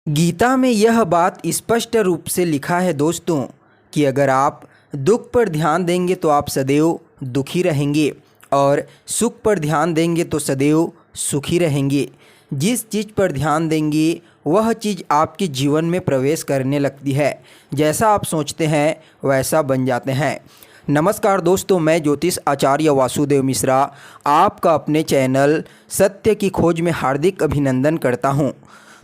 गीता में यह बात स्पष्ट रूप से लिखा है दोस्तों कि अगर आप दुख पर ध्यान देंगे तो आप सदैव दुखी रहेंगे और सुख पर ध्यान देंगे तो सदैव सुखी रहेंगे। जिस चीज़ पर ध्यान देंगे वह चीज़ आपके जीवन में प्रवेश करने लगती है। जैसा आप सोचते हैं वैसा बन जाते हैं। नमस्कार दोस्तों, मैं ज्योतिष आचार्य वासुदेव मिश्रा आपका अपने चैनल सत्य की खोज में हार्दिक अभिनंदन करता हूं।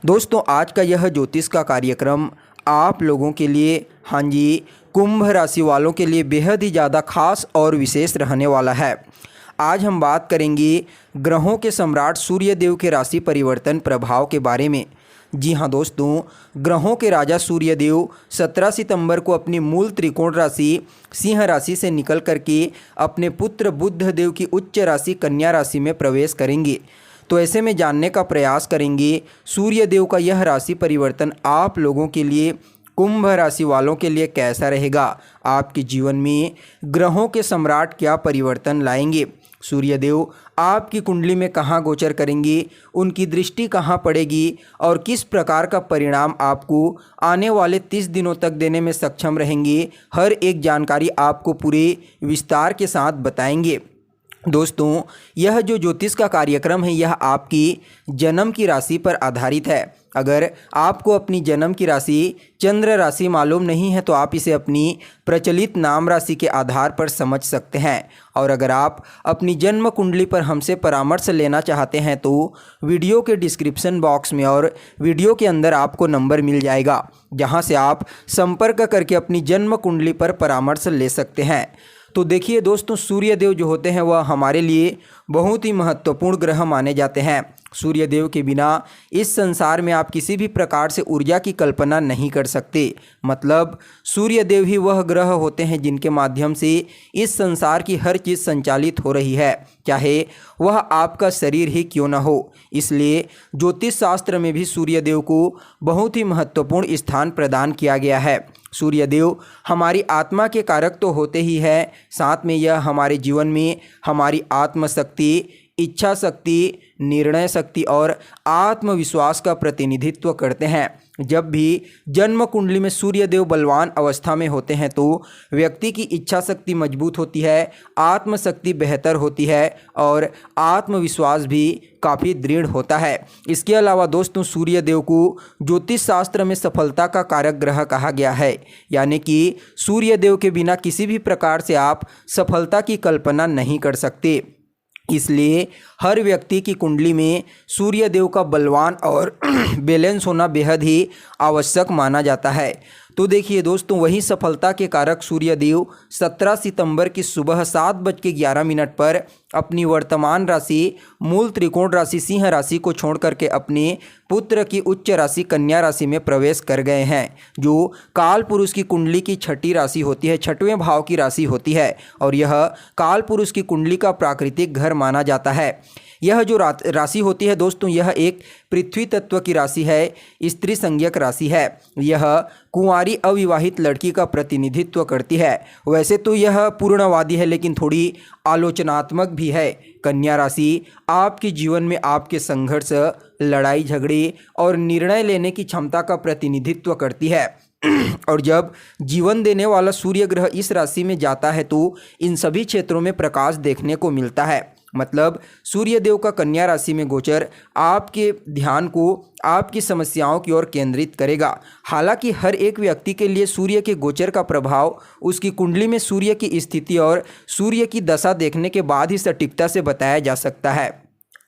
दोस्तों, आज का यह ज्योतिष का कार्यक्रम आप लोगों के लिए, हाँ जी, कुंभ राशि वालों के लिए बेहद ही ज़्यादा खास और विशेष रहने वाला है। आज हम बात करेंगे ग्रहों के सम्राट सूर्य देव के राशि परिवर्तन प्रभाव के बारे में। जी हाँ दोस्तों, ग्रहों के राजा सूर्य देव 17 सितंबर को अपनी मूल त्रिकोण राशि सिंह राशि से निकल करके अपने पुत्र बुध देव की उच्च राशि कन्या राशि में प्रवेश करेंगे। तो ऐसे में जानने का प्रयास करेंगे सूर्य देव का यह राशि परिवर्तन आप लोगों के लिए, कुंभ राशि वालों के लिए कैसा रहेगा। आपके जीवन में ग्रहों के सम्राट क्या परिवर्तन लाएंगे, सूर्य देव आपकी कुंडली में कहाँ गोचर करेंगे, उनकी दृष्टि कहाँ पड़ेगी और किस प्रकार का परिणाम आपको आने वाले 30 दिनों तक देने में सक्षम रहेंगे। हर एक जानकारी आपको पूरे विस्तार के साथ बताएंगे। दोस्तों, यह जो ज्योतिष का कार्यक्रम है यह आपकी जन्म की राशि पर आधारित है। अगर आपको अपनी जन्म की राशि चंद्र राशि मालूम नहीं है तो आप इसे अपनी प्रचलित नाम राशि के आधार पर समझ सकते हैं। और अगर आप अपनी जन्म कुंडली पर हमसे परामर्श लेना चाहते हैं तो वीडियो के डिस्क्रिप्शन बॉक्स में और वीडियो के अंदर आपको नंबर मिल जाएगा, जहां से आप संपर्क करके अपनी जन्म कुंडली पर परामर्श ले सकते हैं। तो देखिए दोस्तों, सूर्य देव जो होते हैं वह हमारे लिए बहुत ही महत्वपूर्ण ग्रह माने जाते हैं। सूर्य देव के बिना इस संसार में आप किसी भी प्रकार से ऊर्जा की कल्पना नहीं कर सकते। मतलब सूर्य देव ही वह ग्रह होते हैं जिनके माध्यम से इस संसार की हर चीज़ संचालित हो रही है, चाहे वह आपका शरीर ही क्यों न हो। इसलिए ज्योतिष शास्त्र में भी सूर्य देव को बहुत ही महत्वपूर्ण स्थान प्रदान किया गया है। सूर्य देव हमारी आत्मा के कारक तो होते ही हैं, साथ में यह हमारे जीवन में हमारी आत्मशक्ति, इच्छा शक्ति, निर्णय शक्ति और आत्मविश्वास का प्रतिनिधित्व करते हैं। जब भी जन्म कुंडली में सूर्य देव बलवान अवस्था में होते हैं तो व्यक्ति की इच्छा शक्ति मजबूत होती है, आत्मशक्ति बेहतर होती है और आत्मविश्वास भी काफ़ी दृढ़ होता है। इसके अलावा दोस्तों, सूर्य देव को ज्योतिष शास्त्र में सफलता का कारक ग्रह कहा गया है, यानी कि सूर्य देव के बिना किसी भी प्रकार से आप सफलता की कल्पना नहीं कर सकते। इसलिए हर व्यक्ति की कुंडली में सूर्य देव का बलवान और बैलेंस होना बेहद ही आवश्यक माना जाता है। तो देखिए दोस्तों, वही सफलता के कारक सूर्य देव 17 सितंबर की सुबह 7:11 पर अपनी वर्तमान राशि मूल त्रिकोण राशि सिंह राशि को छोड़ करके अपने पुत्र की उच्च राशि कन्या राशि में प्रवेश कर गए हैं, जो काल पुरुष की कुंडली की छठी राशि होती है, छठवें भाव की राशि होती है और यह काल पुरुष की कुंडली का प्राकृतिक घर माना जाता है। यह जो राशि होती है दोस्तों, यह एक पृथ्वी तत्व की राशि है, स्त्री संज्ञक राशि है। यह कुंवारी अविवाहित लड़की का प्रतिनिधित्व करती है। वैसे तो यह पूर्णवादी है लेकिन थोड़ी आलोचनात्मक भी है। कन्या राशि आपके जीवन में आपके संघर्ष, लड़ाई झगड़े और निर्णय लेने की क्षमता का प्रतिनिधित्व करती है। और जब जीवन देने वाला सूर्य ग्रह इस राशि में जाता है तो इन सभी क्षेत्रों में प्रकाश देखने को मिलता है। मतलब सूर्य देव का कन्या राशि में गोचर आपके ध्यान को आपकी समस्याओं की ओर केंद्रित करेगा। हालांकि हर एक व्यक्ति के लिए सूर्य के गोचर का प्रभाव उसकी कुंडली में सूर्य की स्थिति और सूर्य की दशा देखने के बाद ही सटीकता से बताया जा सकता है,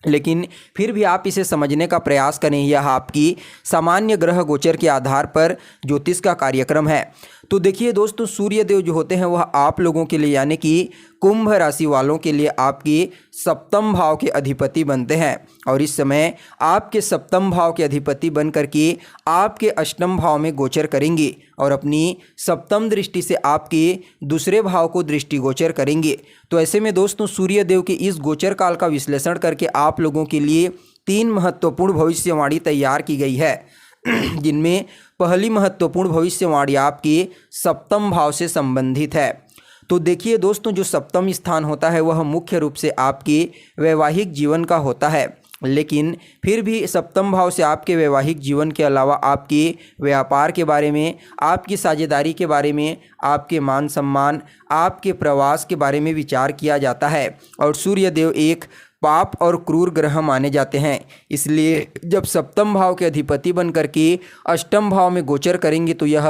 लेकिन फिर भी आप इसे समझने का प्रयास करें। यह आपकी सामान्य ग्रह गोचर के आधार पर ज्योतिष का कार्यक्रम है। तो देखिए दोस्तों, सूर्य देव जो होते हैं वह आप लोगों के लिए, यानी कि कुंभ राशि वालों के लिए आपके सप्तम भाव के अधिपति बनते हैं और इस समय आपके सप्तम भाव के अधिपति बन करके आपके अष्टम भाव में गोचर करेंगे और अपनी सप्तम दृष्टि से आपके दूसरे भाव को दृष्टिगोचर करेंगे। तो ऐसे में दोस्तों, सूर्य देव के इस गोचर काल का विश्लेषण करके आप लोगों के लिए 3 महत्वपूर्ण भविष्यवाणी तैयार की गई है, जिनमें पहली महत्वपूर्ण भविष्यवाणी आपके सप्तम भाव से संबंधित है। तो देखिए दोस्तों, जो सप्तम स्थान होता है वह मुख्य रूप से आपके वैवाहिक जीवन का होता है। लेकिन फिर भी सप्तम भाव से आपके वैवाहिक जीवन के अलावा आपके व्यापार के बारे में, आपकी साझेदारी के बारे में, आपके मान सम्मान, आपके प्रवास के बारे में विचार किया जाता है। और सूर्य देव एक पाप और क्रूर ग्रह माने जाते हैं, इसलिए जब सप्तम भाव के अधिपति बन करके अष्टम भाव में गोचर करेंगे तो यह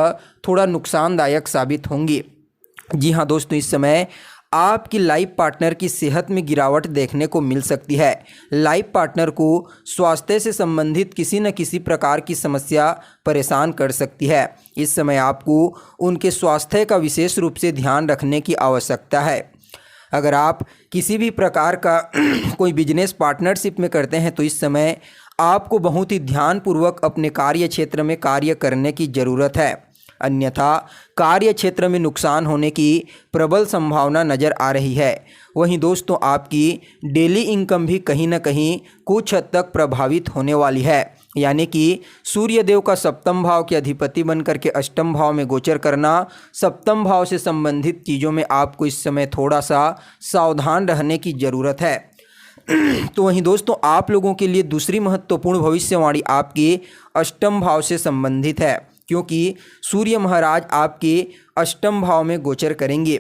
थोड़ा नुकसानदायक साबित होंगे। जी हाँ दोस्तों, इस समय आपकी लाइफ पार्टनर की सेहत में गिरावट देखने को मिल सकती है। लाइफ पार्टनर को स्वास्थ्य से संबंधित किसी न किसी प्रकार की समस्या परेशान कर सकती है। इस समय आपको उनके स्वास्थ्य का विशेष रूप से ध्यान रखने की आवश्यकता है। अगर आप किसी भी प्रकार का कोई बिजनेस पार्टनरशिप में करते हैं तो इस समय आपको बहुत ही ध्यानपूर्वक अपने कार्य क्षेत्र में कार्य करने की ज़रूरत है, अन्यथा कार्य क्षेत्र में नुकसान होने की प्रबल संभावना नज़र आ रही है। वहीं दोस्तों, आपकी डेली इनकम भी कहीं ना कहीं कुछ हद तक प्रभावित होने वाली है, यानी कि सूर्यदेव का सप्तम भाव के अधिपति बनकर के अष्टम भाव में गोचर करना, सप्तम भाव से संबंधित चीज़ों में आपको इस समय थोड़ा सा सावधान रहने की ज़रूरत है। तो वहीं दोस्तों, आप लोगों के लिए दूसरी महत्वपूर्ण भविष्यवाणी आपके अष्टम भाव से संबंधित है, क्योंकि सूर्य महाराज आपके अष्टम भाव में गोचर करेंगे।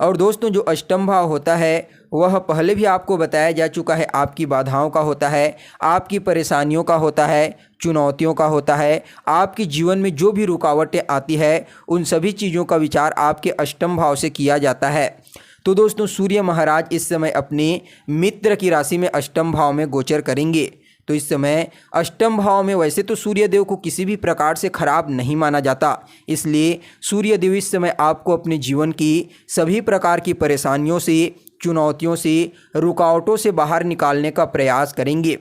और दोस्तों, जो अष्टम भाव होता है वह पहले भी आपको बताया जा चुका है, आपकी बाधाओं का होता है, आपकी परेशानियों का होता है, चुनौतियों का होता है। आपके जीवन में जो भी रुकावटें आती है उन सभी चीज़ों का विचार आपके अष्टम भाव से किया जाता है। तो दोस्तों, सूर्य महाराज इस समय अपने मित्र की राशि में अष्टम भाव में गोचर करेंगे। तो इस समय अष्टम भाव में वैसे तो सूर्यदेव को किसी भी प्रकार से खराब नहीं माना जाता, इसलिए सूर्यदेव इस समय आपको अपने जीवन की सभी प्रकार की परेशानियों से, चुनौतियों से, रुकावटों से बाहर निकालने का प्रयास करेंगे।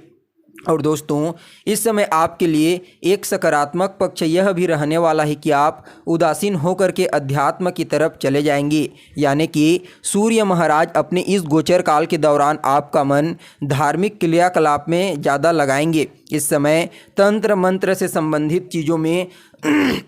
और दोस्तों, इस समय आपके लिए एक सकारात्मक पक्ष यह भी रहने वाला है कि आप उदासीन होकर के अध्यात्म की तरफ चले जाएंगे, यानी कि सूर्य महाराज अपने इस गोचर काल के दौरान आपका मन धार्मिक क्रियाकलाप में ज़्यादा लगाएंगे। इस समय तंत्र मंत्र से संबंधित चीज़ों में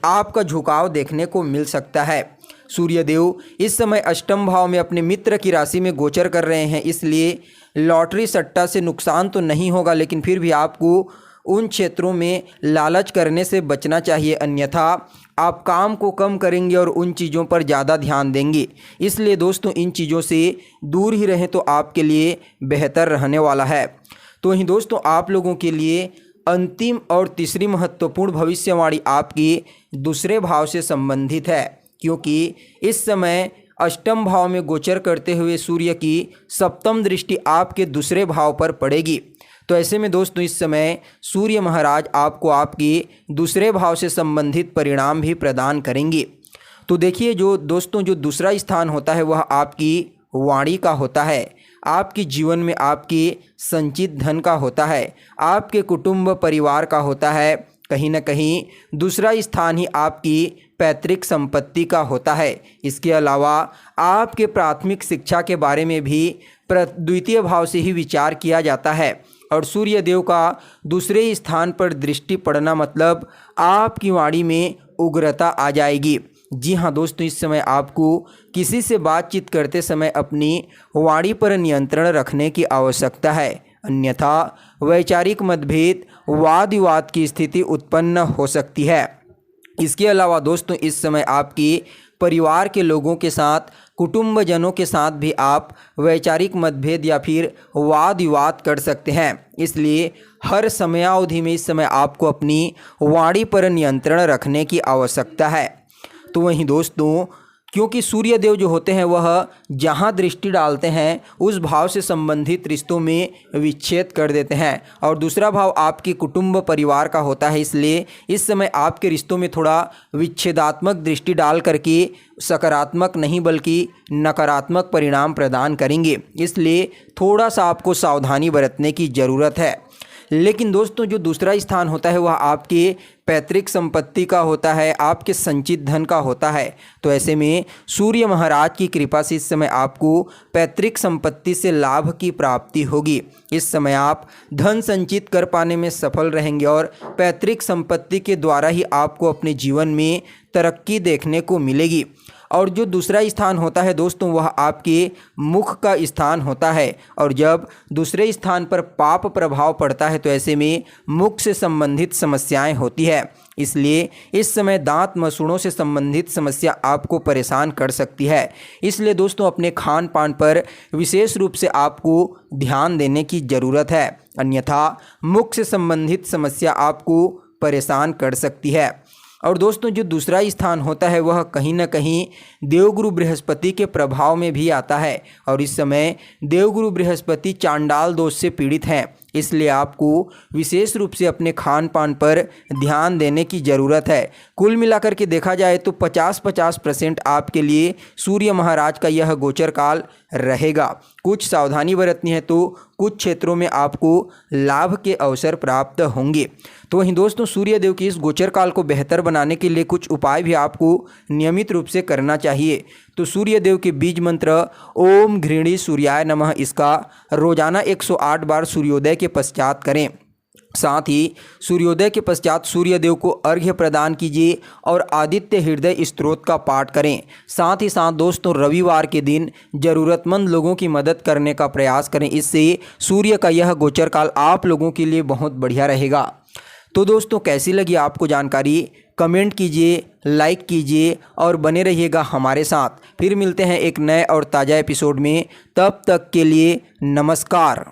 आपका झुकाव देखने को मिल सकता है। सूर्यदेव इस समय अष्टम भाव में अपने मित्र की राशि में गोचर कर रहे हैं, इसलिए लॉटरी सट्टा से नुकसान तो नहीं होगा, लेकिन फिर भी आपको उन क्षेत्रों में लालच करने से बचना चाहिए, अन्यथा आप काम को कम करेंगे और उन चीज़ों पर ज़्यादा ध्यान देंगे। इसलिए दोस्तों, इन चीज़ों से दूर ही रहें तो आपके लिए बेहतर रहने वाला है। तो वहीं दोस्तों, आप लोगों के लिए अंतिम और तीसरी महत्वपूर्ण भविष्यवाणी आपकी दूसरे भाव से संबंधित है, क्योंकि इस समय अष्टम भाव में गोचर करते हुए सूर्य की सप्तम दृष्टि आपके दूसरे भाव पर पड़ेगी। तो ऐसे में दोस्तों, इस समय सूर्य महाराज आपको आपके दूसरे भाव से संबंधित परिणाम भी प्रदान करेंगे। तो देखिए, जो दोस्तों जो दूसरा स्थान होता है वह आपकी वाणी का होता है, आपके जीवन में आपके संचित धन का होता है, आपके कुटुंब परिवार का होता है। कहीं न कहीं दूसरा स्थान ही आपकी पैतृक संपत्ति का होता है। इसके अलावा आपके प्राथमिक शिक्षा के बारे में भी द्वितीय भाव से ही विचार किया जाता है। और सूर्य देव का दूसरे स्थान पर दृष्टि पड़ना मतलब आपकी वाणी में उग्रता आ जाएगी। जी हाँ दोस्तों, इस समय आपको किसी से बातचीत करते समय अपनी वाणी पर नियंत्रण रखने की आवश्यकता है, अन्यथा वैचारिक मतभेद, वाद विवाद की स्थिति उत्पन्न हो सकती है। इसके अलावा दोस्तों, इस समय आपके परिवार के लोगों के साथ, कुटुंबजनों के साथ भी आप वैचारिक मतभेद या फिर वाद विवाद कर सकते हैं। इसलिए हर समयावधि में इस समय आपको अपनी वाणी पर नियंत्रण रखने की आवश्यकता है। तो वहीं दोस्तों, क्योंकि सूर्य देव जो होते हैं वह जहाँ दृष्टि डालते हैं उस भाव से संबंधित रिश्तों में विच्छेद कर देते हैं, और दूसरा भाव आपके कुटुंब परिवार का होता है, इसलिए इस समय आपके रिश्तों में थोड़ा विच्छेदात्मक दृष्टि डाल करके सकारात्मक नहीं बल्कि नकारात्मक परिणाम प्रदान करेंगे। इसलिए थोड़ा सा आपको सावधानी बरतने की ज़रूरत है। लेकिन दोस्तों, जो दूसरा स्थान होता है वह आपके पैतृक संपत्ति का होता है, आपके संचित धन का होता है। तो ऐसे में सूर्य महाराज की कृपा से इस समय आपको पैतृक संपत्ति से लाभ की प्राप्ति होगी। इस समय आप धन संचित कर पाने में सफल रहेंगे और पैतृक संपत्ति के द्वारा ही आपको अपने जीवन में तरक्की देखने को मिलेगी। और जो दूसरा स्थान होता है दोस्तों वह आपके मुख का स्थान होता है। और जब दूसरे स्थान पर पाप प्रभाव पड़ता है तो ऐसे में मुख से संबंधित समस्याएं होती है। इसलिए इस समय दांत मसूड़ों से संबंधित समस्या आपको परेशान कर सकती है। इसलिए दोस्तों अपने खान पान पर विशेष रूप से आपको ध्यान देने की ज़रूरत है, अन्यथा मुख से संबंधित समस्या आपको परेशान कर सकती है। और दोस्तों जो दूसरा स्थान होता है वह कहीं ना कहीं देवगुरु बृहस्पति के प्रभाव में भी आता है और इस समय देवगुरु बृहस्पति चांडाल दोष से पीड़ित हैं। इसलिए आपको विशेष रूप से अपने खान पान पर ध्यान देने की ज़रूरत है। कुल मिलाकर के देखा जाए तो 50-50% आपके लिए सूर्य महाराज का यह गोचर काल रहेगा। कुछ सावधानी बरतनी है तो कुछ क्षेत्रों में आपको लाभ के अवसर प्राप्त होंगे। तो वहीं दोस्तों सूर्य देव की इस गोचर काल को बेहतर बनाने के लिए कुछ उपाय भी आपको नियमित रूप से करना चाहिए। तो सूर्य देव के बीज मंत्र ओम घृणी सूर्याय नमः इसका रोजाना 108 बार सूर्योदय के पश्चात करें। साथ ही सूर्योदय के पश्चात सूर्य देव को अर्घ्य प्रदान कीजिए और आदित्य हृदय स्तोत्र का पाठ करें। साथ ही साथ दोस्तों रविवार के दिन ज़रूरतमंद लोगों की मदद करने का प्रयास करें। इससे सूर्य का यह गोचर काल आप लोगों के लिए बहुत बढ़िया रहेगा। तो दोस्तों कैसी लगी आपको जानकारी कमेंट कीजिए, लाइक कीजिए और बने रहिएगा हमारे साथ। फिर मिलते हैं एक नए और ताज़ा एपिसोड में, तब तक के लिए नमस्कार।